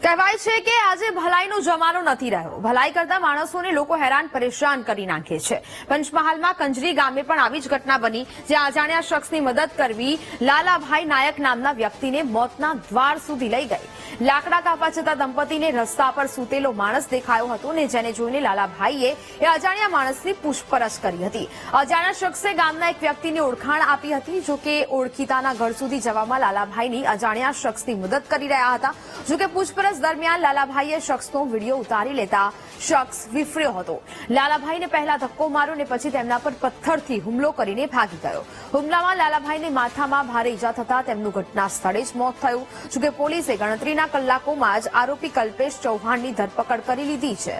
કહેવાય છે કે આજે ભલાઈનો જમાનો નથી રહ્યો. ભલાઈ કરતા માણસોને લોકો હેરાન પરેશાન કરી નાખે છે. પંચમહાલમાં કંજરી ગામે પણ આવી જ ઘટના બની, જ્યાં અજાણ્યા શખ્સની મદદ કરવી લાલાભાઈ નાયક નામના વ્યક્તિને મોતના દ્વાર સુધી લઈ ગઈ. લાકડા કાપવા જતા દંપતીને રસ્તા પર સૂતેલો માણસ દેખાયો હતો ને જેને જોઈને લાલાભાઈએ એ અજાણ્યા માણસની પૂછપરછ કરી હતી. અજાણ્યા શખ્સે ગામના એક વ્યક્તિની ઓળખાણ આપી હતી. જોકે ઓળખીતાના ઘર સુધી જવામાં લાલાભાઈની અજાણ્યા શખ્સની મદદ કરી રહ્યા હતા. જોકે પૂછપરછ દરમિયાન લાલાભાઈએ શખ્સનો વિડીયો ઉતારી લેતા શખ્સ વિફર્યો હતો. લાલાભાઈને પહેલા ધક્કો માર્યો ને પછી તેમના પર પથ્થરથી હુમલો કરીને ભાગી ગયો. હુમલામાં લાલાભાઈને માથામાં ભારે ઈજા થતા તેમનું ઘટના સ્થળે જ મોત થયું. જોકે પોલીસે ગણતરીના કલાકોમાં જ આરોપી કલ્પેશ ચૌહાણની ધરપકડ કરી લીધી છે.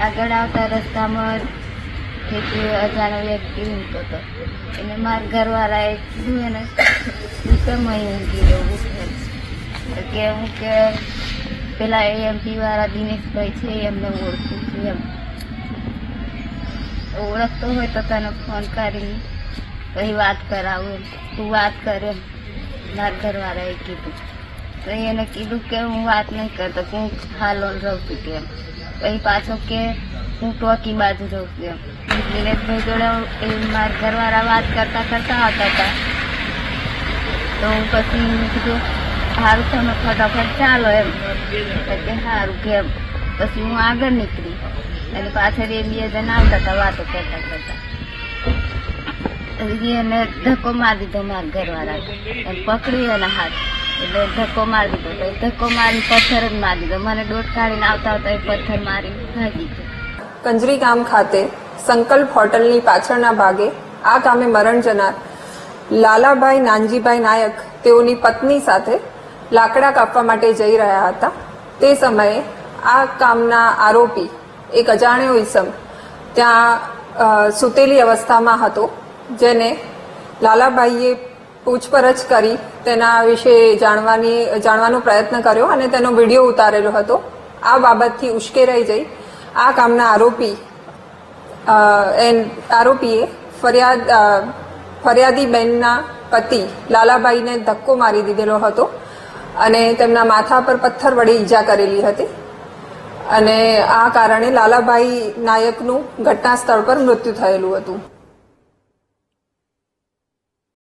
આગળ આવતા રસ્તામાં એક અજાણ્યો વ્યક્તિ ઊંઘતો હતો. એને મારા ઘરવાળાએ કીધું એને કેમ અહીં ઊંઘી રહેવું કે હું કે પેલા એમપી વાળા દિનેશભાઈ છે એમને ઓળખું છું. એમ ઓળખતો હોય તો તને ફોન કરીને પછી વાત કરાવું. તું વાત કરે મારા ઘરવાળાએ કીધું. તો એને કીધું કે હું વાત નહીં કરતો, હું હાલોલ રહું છું કેમ. પછી પાછો કે હું ટોકી બાજુ રહું છું એમ. દિનેશભાઈ જોડે મારા ઘરવાળા વાત કરતા આવતા હતા. તો હું પછી કીધું સારું તમે ફટાફટ ચાલો એમ કે સારું કેમ. પછી હું આગળ નીકળી અને પાછળ એ બે જણ આવતા હતા વાતો કરતા. એને ધક્કો મારી દીધો મારા ઘરવાળા એમ પકડી એના હાથ એટલે ધક્કો મારી દીધો. તો ધક્કો મારી પથ્થર જ મારી દીધો. મને દોટ કાઢીને આવતા એ પથ્થર મારી ભાગી ગયો. કંજરી ગામ ખાતે સંકલ્પ હોટલની પાછળના ભાગે આ કામે મરણ જનાર લાલાભાઈ નાનજીભાઈ નાયક તેઓની પત્ની સાથે લાકડા કાપવા માટે જઈ રહ્યા હતા. તે સમયે આ કામના આરોપી એક અજાણ્યો ઈસમ ત્યાં સૂતેલી અવસ્થામાં હતો, જેને લાલાભાઈએ પૂછપરછ કરી તેના વિશે જાણવાનો પ્રયત્ન કર્યો અને તેનો વિડીયો ઉતારેલો હતો. આ બાબતથી ઉશ્કેરાઈ જઈ આ કામના આરોપીએ ફરિયાદી બેનના પતિ લાલાભાઈને ધક્કો મારી દીધેલો હતો અને તેમના માથા પર પથ્થર વડે ઈજા કરેલી હતી અને આ કારણે લાલાભાઈ નાયકનું ઘટના સ્થળ પર મૃત્યુ થયેલું હતું.